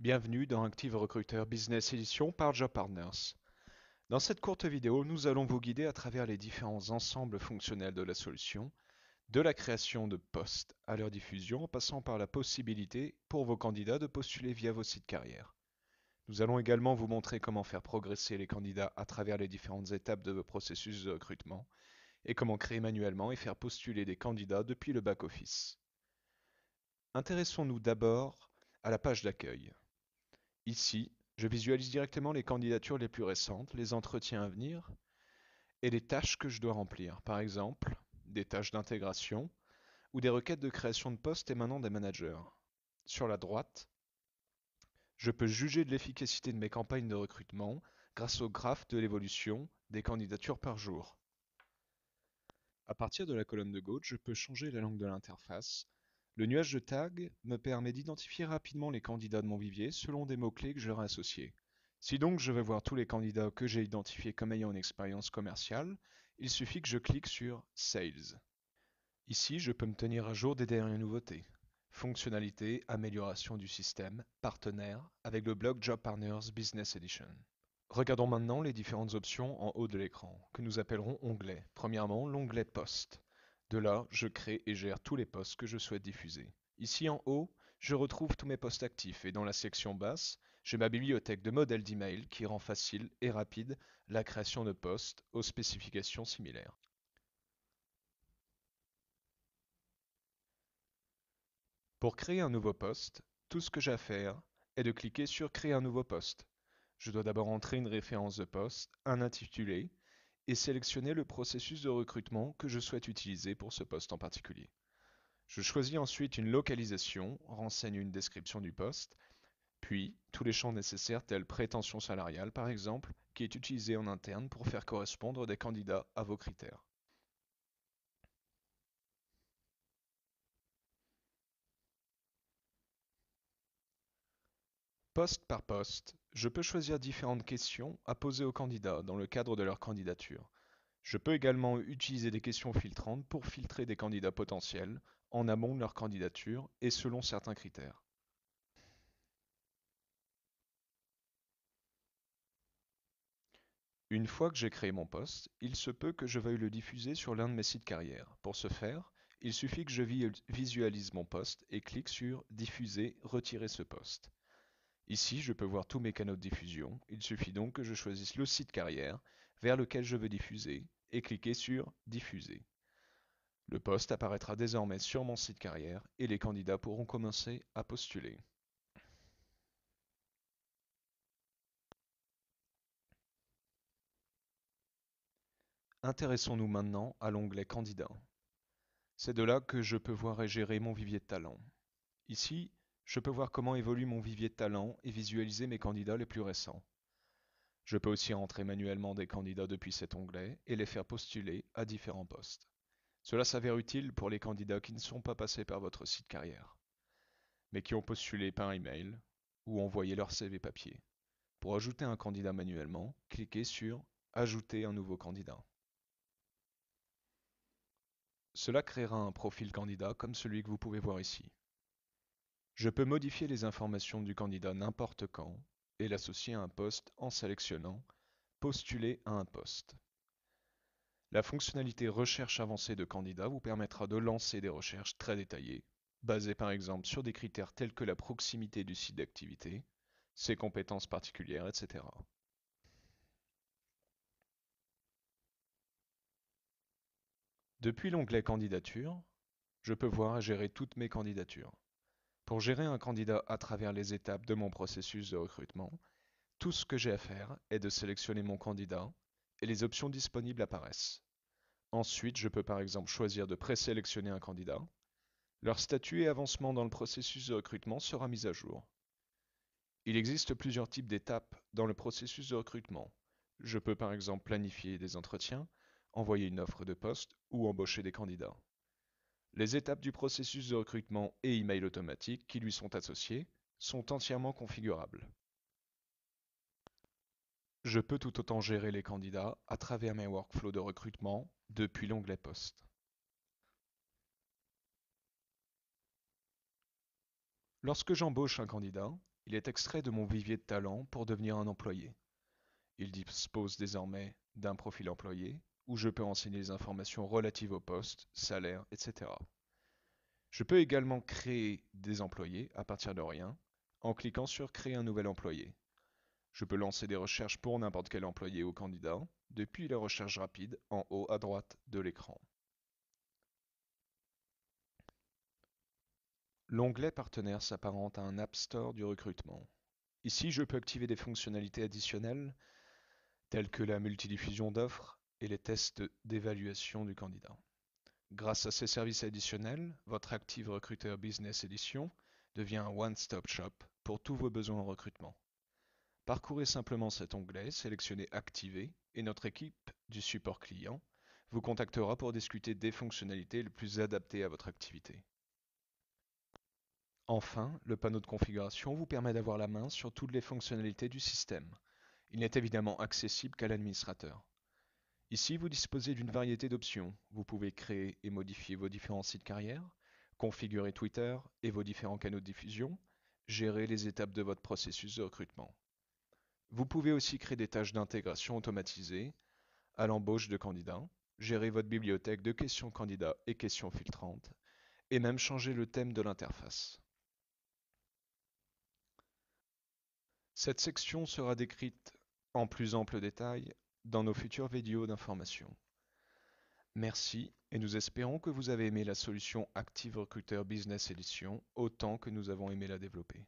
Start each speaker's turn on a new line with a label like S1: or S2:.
S1: Bienvenue dans Active Recruiter Business Edition par Job Partners. Dans cette courte vidéo, nous allons vous guider à travers les différents ensembles fonctionnels de la solution, de la création de postes à leur diffusion en passant par la possibilité pour vos candidats de postuler via vos sites carrières. Nous allons également vous montrer comment faire progresser les candidats à travers les différentes étapes de vos processus de recrutement et comment créer manuellement et faire postuler des candidats depuis le back-office. Intéressons-nous d'abord à la page d'accueil. Ici, je visualise directement les candidatures les plus récentes, les entretiens à venir et les tâches que je dois remplir. Par exemple, des tâches d'intégration ou des requêtes de création de postes émanant des managers. Sur la droite, je peux juger de l'efficacité de mes campagnes de recrutement grâce au graphe de l'évolution des candidatures par jour. À partir de la colonne de gauche, je peux changer la langue de l'interface. Le nuage de tags me permet d'identifier rapidement les candidats de mon vivier selon des mots-clés que j'aurai associés. Si donc je veux voir tous les candidats que j'ai identifiés comme ayant une expérience commerciale, il suffit que je clique sur Sales. Ici, je peux me tenir à jour des dernières nouveautés. Fonctionnalités, amélioration du système, partenaires, avec le blog Job Partners Business Edition. Regardons maintenant les différentes options en haut de l'écran, que nous appellerons onglets. Premièrement, l'onglet Poste. De là, je crée et gère tous les postes que je souhaite diffuser. Ici en haut, je retrouve tous mes postes actifs et dans la section basse, j'ai ma bibliothèque de modèles d'email qui rend facile et rapide la création de postes aux spécifications similaires. Pour créer un nouveau poste, tout ce que j'ai à faire est de cliquer sur Créer un nouveau poste. Je dois d'abord entrer une référence de poste, un intitulé, et sélectionner le processus de recrutement que je souhaite utiliser pour ce poste en particulier. Je choisis ensuite une localisation, renseigne une description du poste, puis tous les champs nécessaires tels prétention salariale par exemple, qui est utilisé en interne pour faire correspondre des candidats à vos critères. Poste par poste, je peux choisir différentes questions à poser aux candidats dans le cadre de leur candidature. Je peux également utiliser des questions filtrantes pour filtrer des candidats potentiels en amont de leur candidature et selon certains critères. Une fois que j'ai créé mon poste, il se peut que je veuille le diffuser sur l'un de mes sites carrières. Pour ce faire, il suffit que je visualise mon poste et clique sur Diffuser, retirer ce poste. Ici, je peux voir tous mes canaux de diffusion. Il suffit donc que je choisisse le site carrière vers lequel je veux diffuser et cliquer sur Diffuser. Le poste apparaîtra désormais sur mon site carrière et les candidats pourront commencer à postuler. Intéressons-nous maintenant à l'onglet Candidats. C'est de là que je peux voir et gérer mon vivier de talents. Ici, je peux voir comment évolue mon vivier de talents et visualiser mes candidats les plus récents. Je peux aussi rentrer manuellement des candidats depuis cet onglet et les faire postuler à différents postes. Cela s'avère utile pour les candidats qui ne sont pas passés par votre site carrière, mais qui ont postulé par email ou envoyé leur CV papier. Pour ajouter un candidat manuellement, cliquez sur Ajouter un nouveau candidat. Cela créera un profil candidat comme celui que vous pouvez voir ici. Je peux modifier les informations du candidat n'importe quand et l'associer à un poste en sélectionnant Postuler à un poste. La fonctionnalité Recherche avancée de candidats vous permettra de lancer des recherches très détaillées, basées par exemple sur des critères tels que la proximité du site d'activité, ses compétences particulières, etc. Depuis l'onglet Candidature, je peux voir et gérer toutes mes candidatures. Pour gérer un candidat à travers les étapes de mon processus de recrutement, tout ce que j'ai à faire est de sélectionner mon candidat et les options disponibles apparaissent. Ensuite, je peux par exemple choisir de présélectionner un candidat. Leur statut et avancement dans le processus de recrutement sera mis à jour. Il existe plusieurs types d'étapes dans le processus de recrutement. Je peux par exemple planifier des entretiens, envoyer une offre de poste ou embaucher des candidats. Les étapes du processus de recrutement et email automatique qui lui sont associés sont entièrement configurables. Je peux tout autant gérer les candidats à travers mes workflows de recrutement depuis l'onglet Poste. Lorsque j'embauche un candidat, il est extrait de mon vivier de talents pour devenir un employé. Il dispose désormais d'un profil employé où je peux renseigner les informations relatives au poste, salaire, etc. Je peux également créer des employés à partir de rien en cliquant sur Créer un nouvel employé. Je peux lancer des recherches pour n'importe quel employé ou candidat depuis la recherche rapide en haut à droite de l'écran. L'onglet Partenaires s'apparente à un App Store du recrutement. Ici, je peux activer des fonctionnalités additionnelles telles que la multidiffusion d'offres et les tests d'évaluation du candidat. Grâce à ces services additionnels, votre Active Recruiter Business Edition devient un one-stop shop pour tous vos besoins en recrutement. Parcourez simplement cet onglet, sélectionnez Activer et notre équipe du support client vous contactera pour discuter des fonctionnalités les plus adaptées à votre activité. Enfin, le panneau de configuration vous permet d'avoir la main sur toutes les fonctionnalités du système. Il n'est évidemment accessible qu'à l'administrateur. Ici, vous disposez d'une variété d'options. Vous pouvez créer et modifier vos différents sites carrière, configurer Twitter et vos différents canaux de diffusion, gérer les étapes de votre processus de recrutement. Vous pouvez aussi créer des tâches d'intégration automatisées à l'embauche de candidats, gérer votre bibliothèque de questions candidats et questions filtrantes, et même changer le thème de l'interface. Cette section sera décrite en plus ample détail dans nos futures vidéos d'information. Merci et nous espérons que vous avez aimé la solution Active Recruiter Business Edition autant que nous avons aimé la développer.